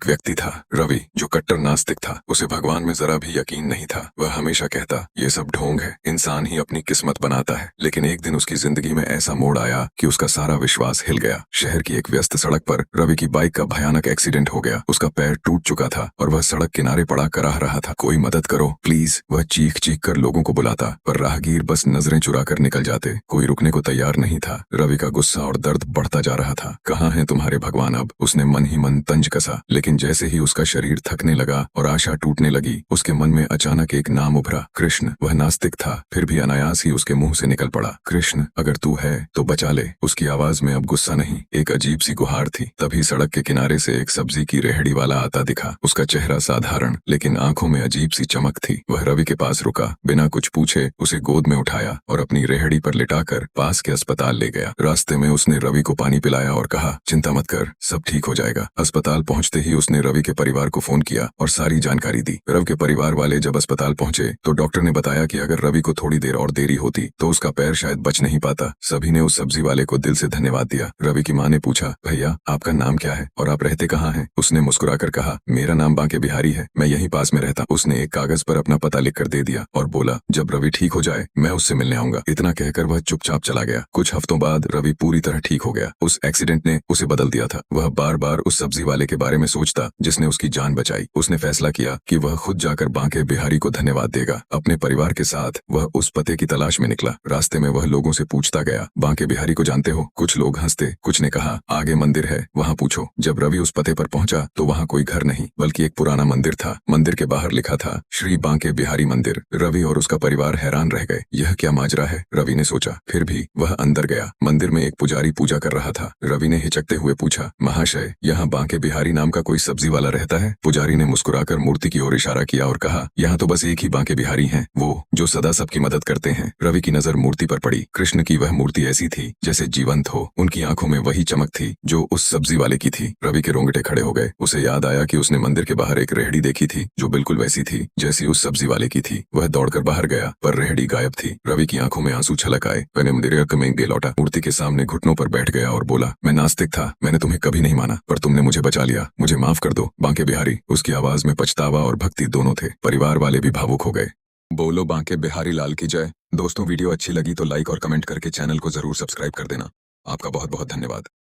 एक व्यक्ति था, रवि, जो कट्टर नास्तिक था। उसे भगवान में जरा भी यकीन नहीं था। वह हमेशा कहता, ये सब ढोंग है, इंसान ही अपनी किस्मत बनाता है। लेकिन एक दिन उसकी जिंदगी में ऐसा मोड़ आया कि उसका सारा विश्वास हिल गया। शहर की एक व्यस्त सड़क पर रवि की बाइक का भयानक एक्सीडेंट हो गया। उसका पैर टूट चुका था और वह सड़क किनारे पड़ा कराह रहा था, कोई मदद करो प्लीज। वह चीख चीख कर लोगों को बुलाता, पर राहगीर बस नजरें चुरा कर निकल जाते। कोई रुकने को तैयार नहीं था। रवि का गुस्सा और दर्द बढ़ता जा रहा था। कहाँ हैं तुम्हारे भगवान अब? उसने मन ही मन तंज कसा। लेकिन जैसे ही उसका शरीर थकने लगा और आशा टूटने लगी, उसके मन में अचानक एक नाम उभरा, कृष्ण। वह नास्तिक था, फिर भी अनायास ही उसके मुंह से निकल पड़ा, कृष्ण, अगर तू है तो बचा ले। उसकी आवाज में अब गुस्सा नहीं, एक अजीब सी गुहार थी। तभी सड़क के किनारे से एक सब्जी की रेहड़ी वाला आता दिखा। उसका चेहरा साधारण, लेकिन आंखों में अजीब सी चमक थी। वह रवि के पास रुका, बिना कुछ पूछे उसे गोद में उठाया और अपनी रेहड़ी पर लिटाकर पास के अस्पताल ले गया। रास्ते में उसने रवि को पानी पिलाया और कहा, चिंता मत कर, सब ठीक हो जाएगा। अस्पताल पहुंचते ही उसने रवि के परिवार को फोन किया और सारी जानकारी दी। रवि के परिवार वाले जब अस्पताल पहुंचे तो डॉक्टर ने बताया कि अगर रवि को थोड़ी देर और देरी होती तो उसका पैर शायद बच नहीं पाता। सभी ने उस सब्जी वाले को दिल से धन्यवाद दिया। रवि की माँ ने पूछा, भैया आपका नाम क्या है और आप रहते कहाँ हैं? उसने मुस्कुराकर कहा, मेरा नाम बांके बिहारी है, मैं यहीं पास में रहता। उसने एक कागज पर अपना पता लिख कर दे दिया और बोला, जब रवि ठीक हो जाए मैं उससे मिलने आऊंगा। इतना कहकर वह चुपचाप चला गया। कुछ हफ्तों बाद रवि पूरी तरह ठीक हो गया। उस एक्सीडेंट ने उसे बदल दिया था। वह बार बार उस सब्जी वाले के बारे में सोचता जिसने उसकी जान बचाई। उसने फैसला किया कि वह खुद जाकर बांके बिहारी को धन्यवाद देगा। अपने परिवार के साथ वह उस पते की तलाश में निकला। रास्ते में वह लोगों से पूछता गया, बांके बिहारी को जानते हो? कुछ लोग हंसते, कुछ ने कहा, आगे मंदिर है, वहाँ पूछो। जब रवि उस पते पर पहुंचा तो वहाँ कोई घर नहीं, बल्कि एक पुराना मंदिर था। मंदिर के बाहर लिखा था, श्री बांके बिहारी मंदिर। रवि और उसका परिवार हैरान रह गए। यह क्या माजरा है, रवि ने सोचा। फिर भी वह अंदर गया। मंदिर में एक पुजारी पूजा कर रहा था। रवि ने हिचकते हुए पूछा, महाशय, यहाँ बांके बिहारी नाम का कोई सब्जी वाला रहता है? पुजारी ने मुस्कुराकर मूर्ति की ओर इशारा किया और कहा, यहाँ तो बस एक ही बांके बिहारी हैं, वो जो सदा सबकी मदद करते हैं। रवि की नजर मूर्ति पर पड़ी। कृष्ण की वह मूर्ति ऐसी थी जैसे जीवंत हो। उनकी आंखों में वही चमक थी जो उस सब्जी वाले की थी। रवि के रोंगटे खड़े हो गए। उसे याद आया कि उसने मंदिर के बाहर एक रेहड़ी देखी थी जो बिल्कुल वैसी थी जैसी उस सब्जी वाले की थी। वह दौड़कर बाहर गया, पर रेहड़ी गायब थी। रवि की आंखों में आंसू छलक आए। मैंने मंदिर में गे लौटा, मूर्ति के सामने घुटनों पर बैठ गया और बोला, मैं नास्तिक था, मैंने तुम्हें कभी नहीं माना, पर तुमने मुझे बचा लिया, मुझे माफ कर दो बांके बिहारी। उसकी आवाज में पछतावा और भक्ति दोनों थे। परिवार वाले भी भावुक हो गए। बोलो बांके बिहारी लाल की जय। दोस्तों, वीडियो अच्छी लगी तो लाइक और कमेंट करके चैनल को जरूर सब्सक्राइब कर देना। आपका बहुत बहुत धन्यवाद।